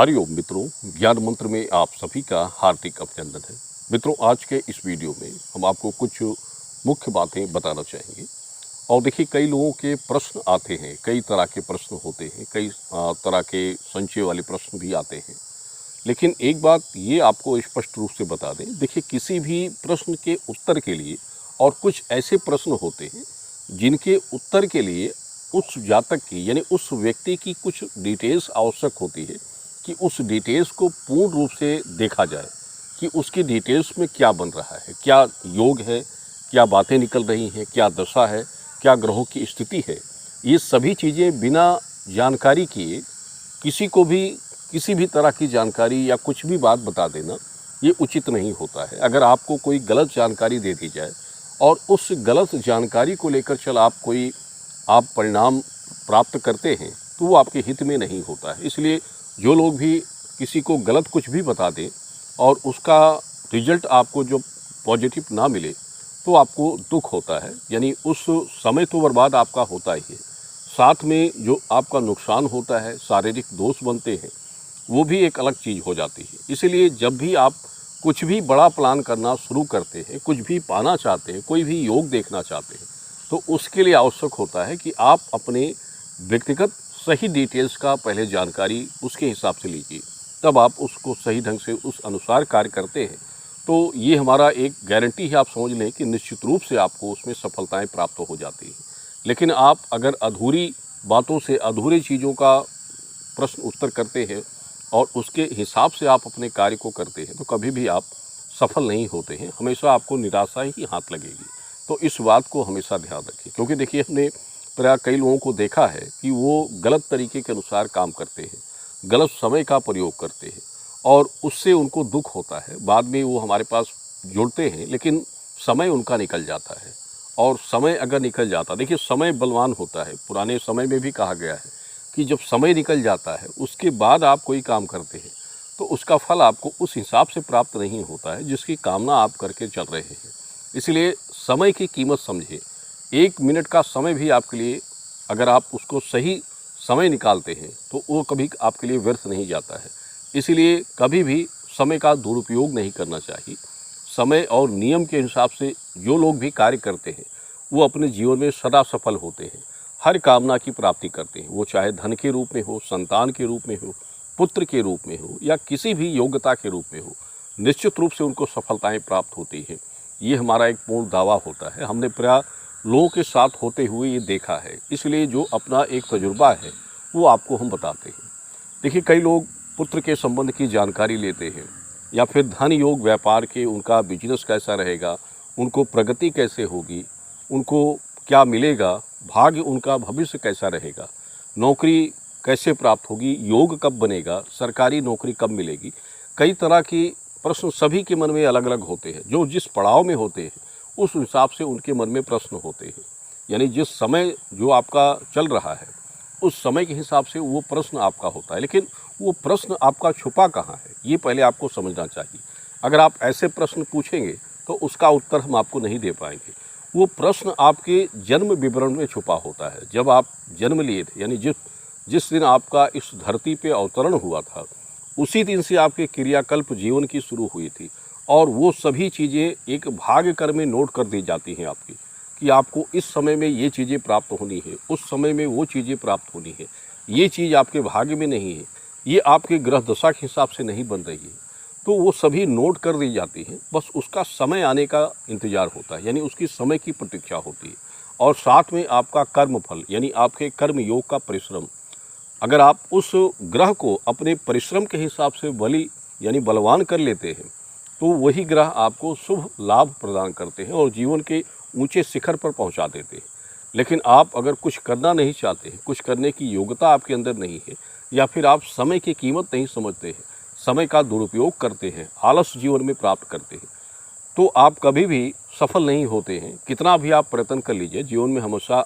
हरिओम मित्रों, ज्ञान मंत्र में आप सभी का हार्दिक अभिनंदन है। मित्रों, आज के इस वीडियो में हम आपको कुछ मुख्य बातें बताना चाहेंगे। और देखिए, कई लोगों के प्रश्न आते हैं, कई तरह के प्रश्न होते हैं, कई तरह के संशय वाले प्रश्न भी आते हैं। लेकिन एक बात ये आपको स्पष्ट रूप से बता दें, देखिए किसी भी प्रश्न के उत्तर के लिए और कुछ ऐसे प्रश्न होते हैं जिनके उत्तर के लिए उस जातक की यानी उस व्यक्ति की कुछ डिटेल्स आवश्यक होती है कि उस डिटेल्स को पूर्ण रूप से देखा जाए कि उसकी डिटेल्स में क्या बन रहा है, क्या योग है, क्या बातें निकल रही हैं, क्या दशा है, क्या ग्रहों की स्थिति है। ये सभी चीज़ें बिना जानकारी किए किसी को भी किसी भी तरह की जानकारी या कुछ भी बात बता देना ये उचित नहीं होता है। अगर आपको कोई गलत जानकारी दे दी जाए और उस गलत जानकारी को लेकर आप परिणाम प्राप्त करते हैं तो वो आपके हित में नहीं होता है। इसलिए जो लोग भी किसी को गलत कुछ भी बता दें और उसका रिजल्ट आपको जो पॉजिटिव ना मिले तो आपको दुख होता है, यानी उस समय तो बर्बाद आपका होता ही है, साथ में जो आपका नुकसान होता है, शारीरिक दोष बनते हैं, वो भी एक अलग चीज़ हो जाती है। इसलिए जब भी आप कुछ भी बड़ा प्लान करना शुरू करते हैं, कुछ भी पाना चाहते हैं, कोई भी योग देखना चाहते हैं, तो उसके लिए आवश्यक होता है कि आप अपने व्यक्तिगत सही डिटेल्स का पहले जानकारी उसके हिसाब से लीजिए, तब आप उसको सही ढंग से उस अनुसार कार्य करते हैं तो ये हमारा एक गारंटी है। आप समझ लें कि निश्चित रूप से आपको उसमें सफलताएं प्राप्त हो जाती हैं। लेकिन आप अगर अधूरी बातों से, अधूरी चीज़ों का प्रश्न उत्तर करते हैं और उसके हिसाब से आप अपने कार्य को करते हैं तो कभी भी आप सफल नहीं होते हैं, हमेशा आपको निराशा ही हाथ लगेगी। तो इस बात को हमेशा ध्यान रखें, क्योंकि देखिए हमने प्राय कई लोगों को देखा है कि वो गलत तरीके के अनुसार काम करते हैं, गलत समय का प्रयोग करते हैं और उससे उनको दुख होता है। बाद में वो हमारे पास जुड़ते हैं लेकिन समय उनका निकल जाता है। और समय अगर निकल जाता, देखिए समय बलवान होता है, पुराने समय में भी कहा गया है कि जब समय निकल जाता है उसके बाद आप कोई काम करते हैं तो उसका फल आपको उस हिसाब से प्राप्त नहीं होता है जिसकी कामना आप करके चल रहे हैं। इसलिए समय की कीमत समझिए। 1 मिनट का समय भी आपके लिए, अगर आप उसको सही समय निकालते हैं तो वो कभी आपके लिए व्यर्थ नहीं जाता है। इसलिए कभी भी समय का दुरुपयोग नहीं करना चाहिए। समय और नियम के हिसाब से जो लोग भी कार्य करते हैं वो अपने जीवन में सदा सफल होते हैं, हर कामना की प्राप्ति करते हैं। वो चाहे धन के रूप में हो, संतान के रूप में हो, पुत्र के रूप में हो या किसी भी योग्यता के रूप में हो, निश्चित रूप से उनको सफलताएं प्राप्त होती हैं। ये हमारा एक पूर्ण दावा होता है, हमने प्राय लोगों के साथ होते हुए ये देखा है। इसलिए जो अपना एक तजुर्बा है वो आपको हम बताते हैं। देखिए, कई लोग पुत्र के संबंध की जानकारी लेते हैं या फिर धन योग, व्यापार के, उनका बिजनेस कैसा रहेगा, उनको प्रगति कैसे होगी, उनको क्या मिलेगा, भाग्य उनका भविष्य कैसा रहेगा, नौकरी कैसे प्राप्त होगी, योग कब बनेगा, सरकारी नौकरी कब मिलेगी। कई तरह की प्रश्न सभी के मन में अलग अलग होते हैं। जो जिस पड़ाव में होते हैं उस हिसाब से उनके मन में प्रश्न होते हैं, यानी जिस समय जो आपका चल रहा है उस समय के हिसाब से वो प्रश्न आपका होता है। लेकिन वो प्रश्न आपका छुपा कहाँ है ये पहले आपको समझना चाहिए। अगर आप ऐसे प्रश्न पूछेंगे तो उसका उत्तर हम आपको नहीं दे पाएंगे। वो प्रश्न आपके जन्म विवरण में छुपा होता है। जब आप जन्म लिए थे, यानी जिस दिन आपका इस धरती पे अवतरण हुआ था, उसी दिन से आपके क्रियाकल्प जीवन की शुरू हुई थी और वो सभी चीज़ें एक भाग्य कर में नोट कर दी जाती हैं आपकी, कि आपको इस समय में ये चीज़ें प्राप्त होनी है, उस समय में वो चीज़ें प्राप्त होनी है। ये चीज़ आपके भाग्य में नहीं है, ये आपके ग्रह दशा के हिसाब से नहीं बन रही है, तो वो सभी नोट कर दी जाती हैं। बस उसका समय आने का इंतज़ार होता है, यानी उसकी समय की प्रतीक्षा होती है। और साथ में आपका कर्म फल, यानी आपके कर्म योग का परिश्रम, अगर आप उस ग्रह को अपने परिश्रम के हिसाब से यानी बलवान कर लेते हैं तो वही ग्रह आपको शुभ लाभ प्रदान करते हैं और जीवन के ऊंचे शिखर पर पहुंचा देते हैं। लेकिन आप अगर कुछ करना नहीं चाहते हैं, कुछ करने की योग्यता आपके अंदर नहीं है, या फिर आप समय की कीमत नहीं समझते हैं, समय का दुरुपयोग करते हैं, आलस जीवन में प्राप्त करते हैं, तो आप कभी भी सफल नहीं होते हैं। कितना भी आप प्रयत्न कर लीजिए, जीवन में हमेशा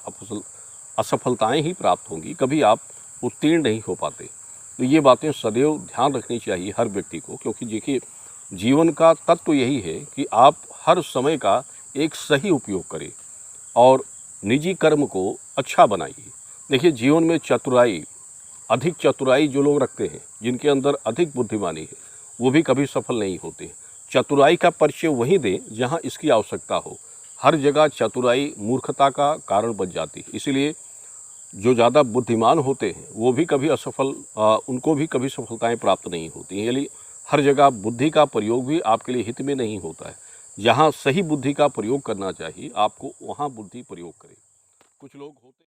असफलताएं ही प्राप्त होंगी, कभी आप उत्तीर्ण नहीं हो पाते। तो ये बातें सदैव ध्यान रखनी चाहिए हर व्यक्ति को, क्योंकि देखिए जीवन का तत्व यही है कि आप हर समय का एक सही उपयोग करें और निजी कर्म को अच्छा बनाइए। देखिए, जीवन में चतुराई अधिक चतुराई जो लोग रखते हैं, जिनके अंदर अधिक बुद्धिमानी है, वो भी कभी सफल नहीं होते। चतुराई का परिचय वहीं दें जहाँ इसकी आवश्यकता हो। हर जगह चतुराई मूर्खता का कारण बन जाती है। इसीलिए जो ज़्यादा बुद्धिमान होते हैं वो भी कभी उनको भी कभी सफलताएं प्राप्त नहीं होती हैं। यानी हर जगह बुद्धि का प्रयोग भी आपके लिए हित में नहीं होता है। जहाँ सही बुद्धि का प्रयोग करना चाहिए आपको, वहाँ बुद्धि प्रयोग करें। कुछ लोग होते